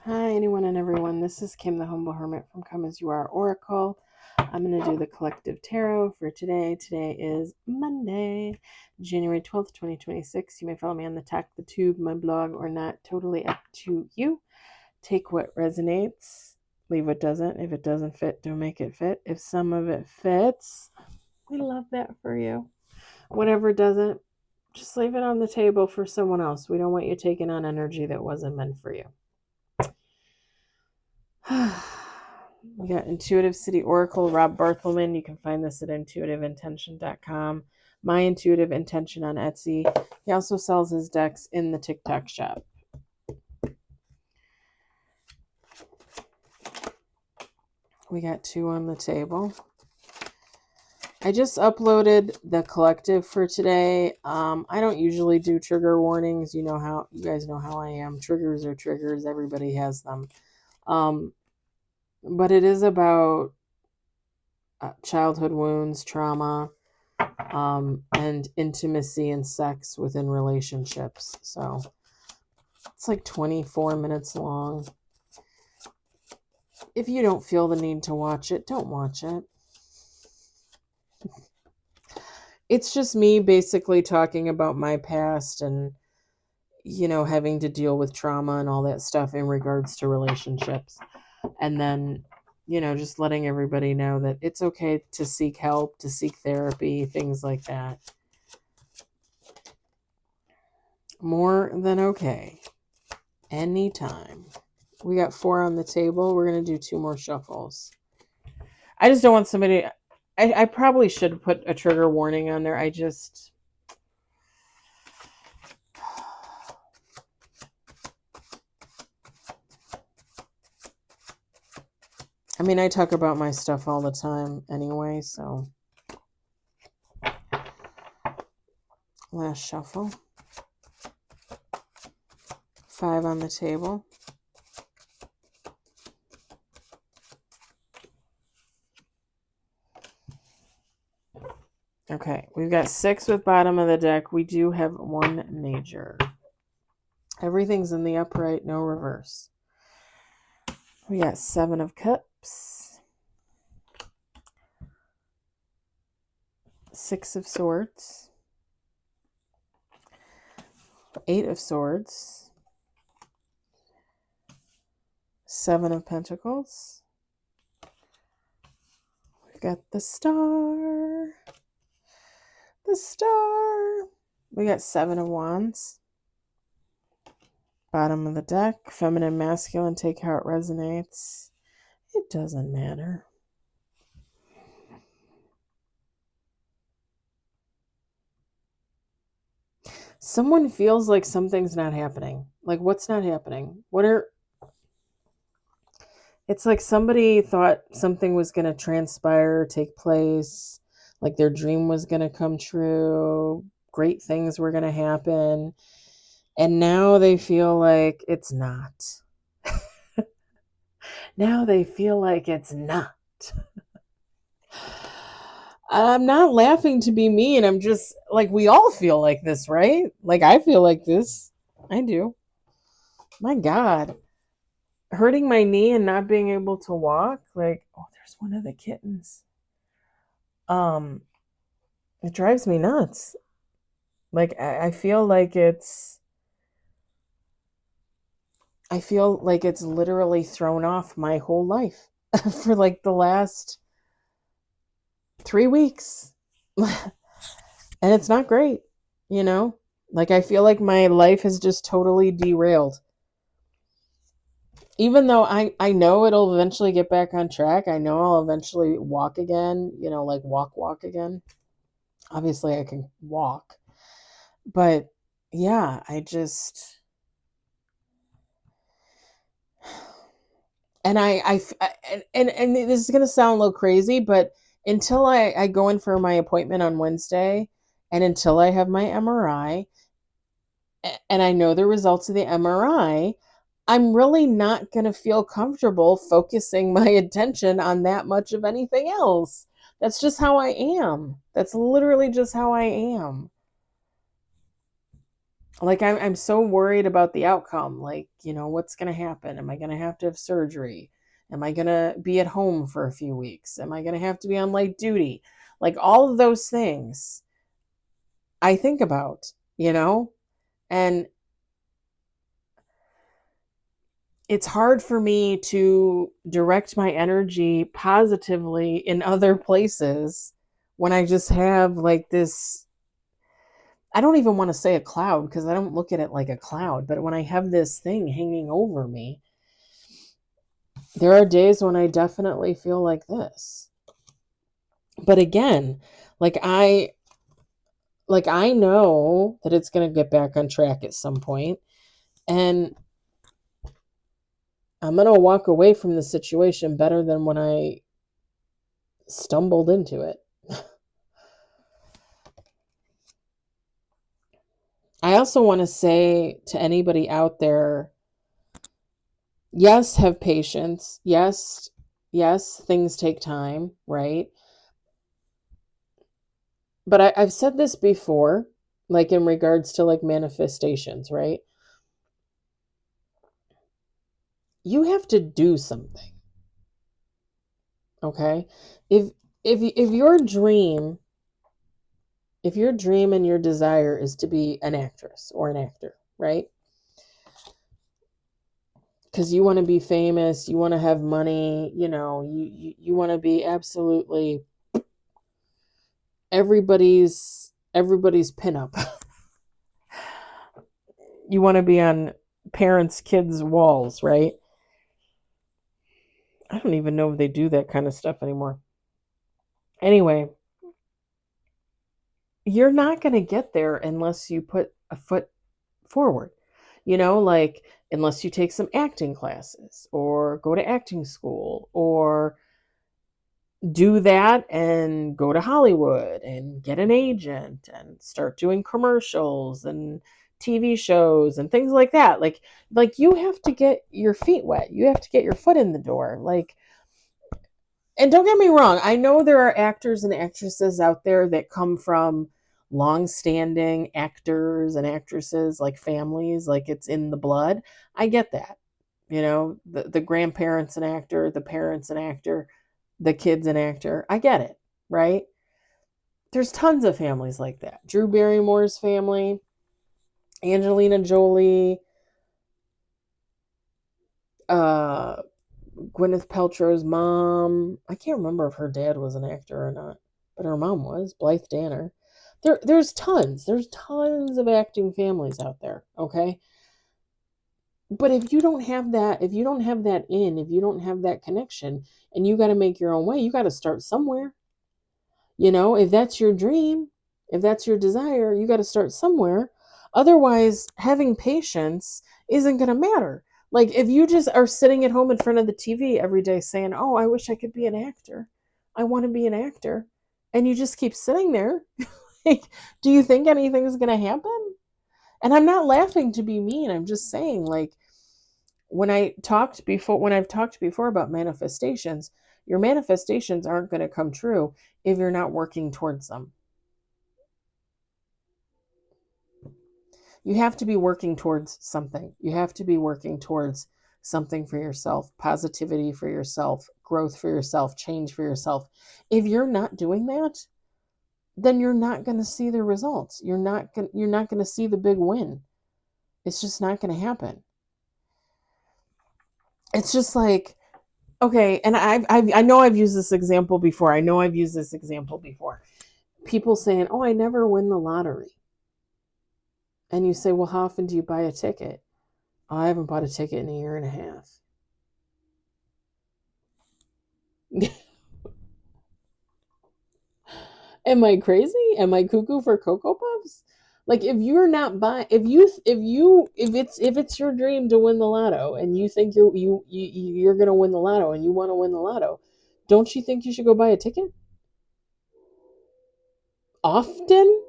Hi, anyone and everyone. This is Kim, the Humble Hermit from Come As You Are Oracle. I'm going to do the collective tarot for today. Today is Monday, January 12th, 2026. You may follow me on the Talk the Tube, my blog, or not. Totally up to you. Take what resonates, leave what doesn't. If it doesn't fit, don't make it fit. If some of it fits, we love that for you. Whatever doesn't, just leave it on the table for someone else. We don't want you taking on energy that wasn't meant for you. We got Intuitive City Oracle, Rob Barthelman. You can find this at intuitiveintention.com. My Intuitive Intention on Etsy. He also sells his decks in the TikTok shop. We got 2 on the table. I just uploaded the collective for today. I don't usually do trigger warnings. You guys know how I am. Triggers are triggers. Everybody has them. But it is about childhood wounds, trauma, and intimacy and sex within relationships. So it's like 24 minutes long. If you don't feel the need to watch it, don't watch it. It's just me basically talking about my past and, having to deal with trauma and all that stuff in regards to relationships. And then, just letting everybody know that it's okay to seek help, to seek therapy, things like that. More than okay. Anytime. We got 4 on the table. We're going to do 2 more shuffles. I just don't want somebody... I probably should put a trigger warning on there. I talk about my stuff all the time anyway, so... Last shuffle. 5 on the table. Okay, we've got 6 with bottom of the deck. We do have 1 major. Everything's in the upright, no reverse. We got 7 of cups. 6 of swords. 8 of swords. 7 of pentacles. We've got the star. The star. We got 7 of wands. Bottom of the deck. Feminine, masculine. Take how it resonates. It doesn't matter. Someone feels like something's not happening. Like, what's not happening? It's like somebody thought something was going to transpire, take place, like their dream was going to come true, great things were going to happen, and now they feel like it's not. Now they feel like it's not. I'm not laughing to be mean. I'm just like, we all feel like this, right? Like, I feel like this. I do. My God. Hurting my knee and not being able to walk. Like, oh, there's one of the kittens. It drives me nuts. Like, I feel like it's literally thrown off my whole life for like the last 3 weeks. And it's not great, Like, I feel like my life has just totally derailed. Even though I know it'll eventually get back on track. I know I'll eventually walk again, like walk again. Obviously, I can walk. But, yeah, and and this is going to sound a little crazy, but until I go in for my appointment on Wednesday and until I have my MRI and I know the results of the MRI, I'm really not going to feel comfortable focusing my attention on that much of anything else. That's just how I am. That's literally just how I am. Like I'm so worried about the outcome. Like, what's going to happen? Am I going to have surgery? Am I going to be at home for a few weeks? Am I going to have to be on light duty? Like all of those things I think about, and it's hard for me to direct my energy positively in other places when I just have like this. I don't even want to say a cloud because I don't look at it like a cloud, but when I have this thing hanging over me, there are days when I definitely feel like this. But again, like I know that it's going to get back on track at some point, and I'm going to walk away from the situation better than when I stumbled into it. I also want to say to anybody out there, yes, have patience. Yes, things take time, right? But I've said this before, like in regards to like manifestations, right? You have to do something, okay? If your dream and your desire is to be an actress or an actor, right? Because you want to be famous, you want to have money, you want to be absolutely everybody's pinup. You want to be on parents' kids' walls, right? I don't even know if they do that kind of stuff anymore. Anyway, you're not going to get there unless you put a foot forward. Like unless you take some acting classes or go to acting school or do that and go to Hollywood and get an agent and start doing commercials and TV shows and things like that. Like you have to get your feet wet. You have to get your foot in the door. Like, and don't get me wrong, I know there are actors and actresses out there that come from long-standing actors and actresses, like families, like it's in the blood. I get that. The grandparents an actor, the parents an actor, the kids an actor. I get it, right? There's tons of families like that. Drew Barrymore's family, Angelina Jolie, uh, Gwyneth Paltrow's mom. I can't remember if her dad was an actor or not, but her mom was, Blythe Danner. There's tons. There's tons of acting families out there, okay? But if you don't have that, if you don't have that if you don't have that connection, and you got to make your own way, you got to start somewhere. If that's your dream, if that's your desire, you got to start somewhere. Otherwise, having patience isn't going to matter. Like if you just are sitting at home in front of the TV every day saying, "Oh, I wish I could be an actor. I want to be an actor." And you just keep sitting there, like, do you think anything's going to happen? And I'm not laughing to be mean. I'm just saying, like, when I've talked before about manifestations, your manifestations aren't going to come true if you're not working towards them. You have to be working towards something. You have to be working towards something for yourself, positivity for yourself, growth for yourself, change for yourself. If you're not doing that, then you're not going to see the results. You're not going to see the big win. It's just not going to happen. It's just like, okay, and I know I've used this example before. People saying, "Oh, I never win the lottery." And you say, "Well, how often do you buy a ticket?" "Oh, I haven't bought a ticket in a year and a half." Am I crazy? Am I cuckoo for Cocoa Puffs? Like if you're not buying, if it's your dream to win the lotto and you think you're gonna win the lotto and you want to win the lotto, don't you think you should go buy a ticket often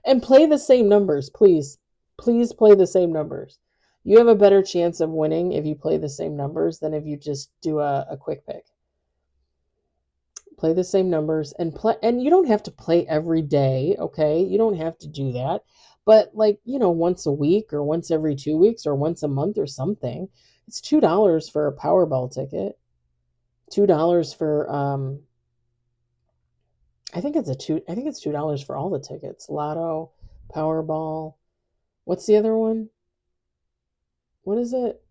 and play the same numbers, please? Please play the same numbers. You have a better chance of winning if you play the same numbers than if you just do a quick pick. Play the same numbers and play, and you don't have to play every day, okay? You don't have to do that. But like, once a week or once every 2 weeks or once a month or something. It's $2 for a Powerball ticket. $2 for I think it's $2 for all the tickets. Lotto, Powerball. What's the other one? What is it?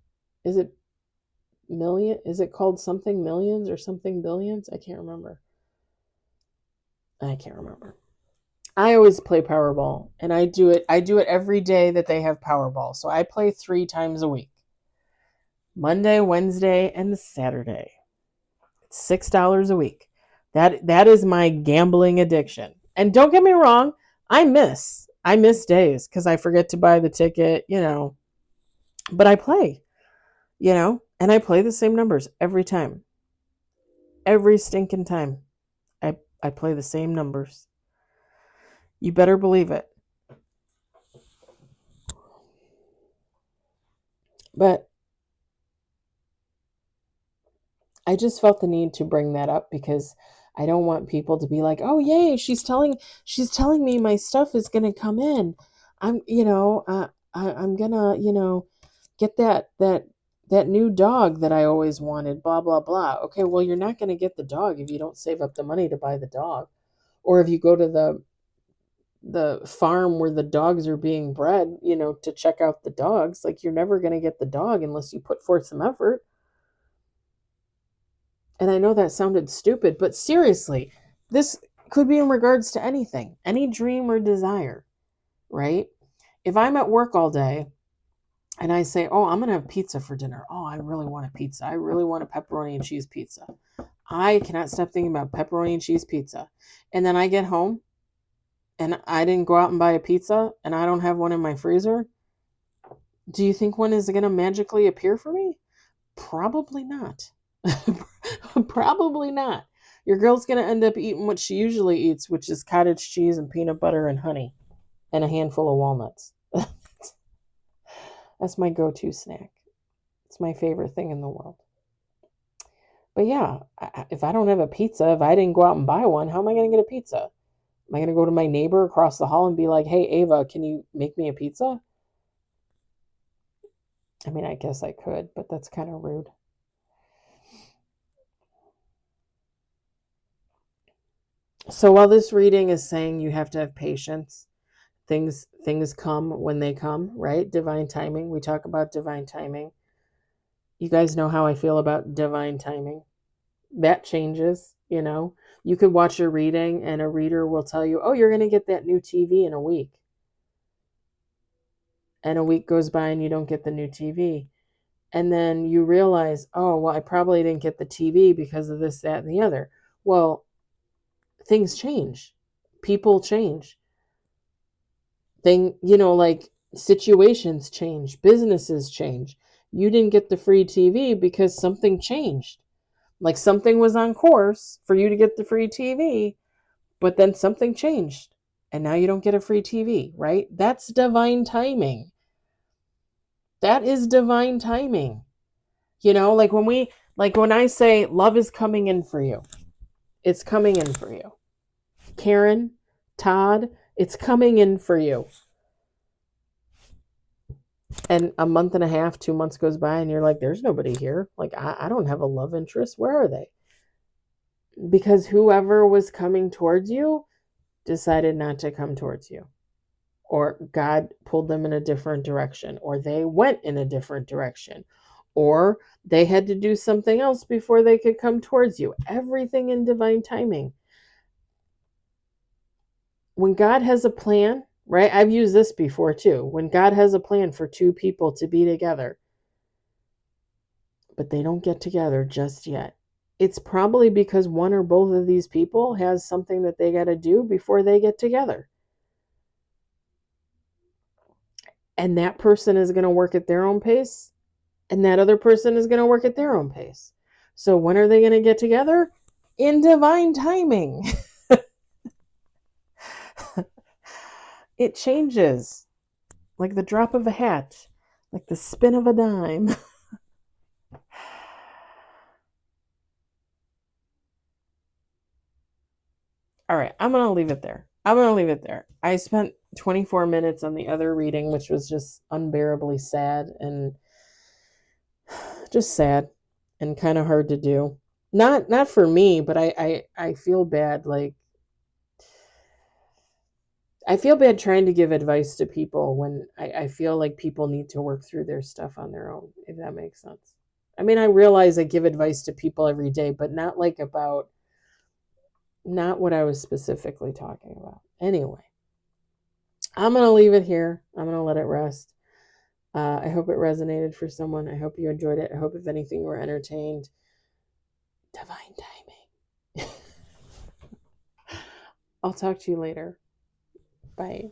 Is it million? Is it called something millions or something billions? I can't remember. I always play Powerball, and I do it every day that they have Powerball. So I play 3 times a week. Monday, Wednesday, and Saturday. It's $6 a week. That is my gambling addiction. And don't get me wrong, I miss days because I forget to buy the ticket, but I play, and I play the same numbers every time. Every stinking time. I play the same numbers. You better believe it. But I just felt the need to bring that up because I don't want people to be like, "Oh, yay, she's telling me my stuff is going to come in. I'm, I'm going to, get that new dog that I always wanted, blah blah blah." Okay, well, you're not going to get the dog if you don't save up the money to buy the dog. Or if you go to the farm where the dogs are being bred, to check out the dogs, like you're never going to get the dog unless you put forth some effort. And I know that sounded stupid, but seriously, this could be in regards to anything, any dream or desire, right? If I'm at work all day and I say, "Oh, I'm going to have pizza for dinner. Oh, I really want a pizza. I really want a pepperoni and cheese pizza. I cannot stop thinking about pepperoni and cheese pizza." And then I get home and I didn't go out and buy a pizza and I don't have one in my freezer. Do you think one is going to magically appear for me? Probably not. Probably not. Your girl's going to end up eating what she usually eats, which is cottage cheese and peanut butter and honey and a handful of walnuts. That's my go-to snack. It's my favorite thing in the world. But yeah, if I don't have a pizza, if I didn't go out and buy one, how am I going to get a pizza? Am I going to go to my neighbor across the hall and be like, "Hey, Ava, can you make me a pizza?" I mean, I guess I could, but that's kind of rude. So while this reading is saying you have to have patience, things come when they come, right? Divine timing. We talk about divine timing. You guys know how I feel about divine timing. That changes, You could watch a reading and a reader will tell you, "Oh, you're going to get that new TV in a week." And a week goes by and you don't get the new TV. And then you realize, "Oh, well, I probably didn't get the TV because of this, that, and the other." Well, things change. People change. Like situations change, businesses change. You didn't get the free TV because something changed. Like something was on course for you to get the free TV, but then something changed and now you don't get a free TV, right? That's divine timing. That is divine timing. Like when I say love is coming in for you, it's coming in for you. Karen, Todd, it's coming in for you. And a month and a half, 2 months goes by and you're like, "There's nobody here. Like, I don't have a love interest. Where are they?" Because whoever was coming towards you decided not to come towards you. Or God pulled them in a different direction. Or they went in a different direction. Or they had to do something else before they could come towards you. Everything in divine timing. When God has a plan, right? I've used this before too. When God has a plan for 2 people to be together, but they don't get together just yet, it's probably because one or both of these people has something that they got to do before they get together. And that person is going to work at their own pace, and that other person is going to work at their own pace. So when are they going to get together? In divine timing. It changes like the drop of a hat, like the spin of a dime. I'm going to leave it there. I'm going to leave it there. I spent 24 minutes on the other reading, which was just unbearably sad and just sad and kind of hard to do. Not for me, but I feel bad. Like, I feel bad trying to give advice to people when I feel like people need to work through their stuff on their own, if that makes sense. I mean, I realize I give advice to people every day, but not like about, not what I was specifically talking about. Anyway, I'm going to leave it here. I'm going to let it rest. I hope it resonated for someone. I hope you enjoyed it. I hope, if anything, you were entertained. Divine timing. I'll talk to you later. Bye.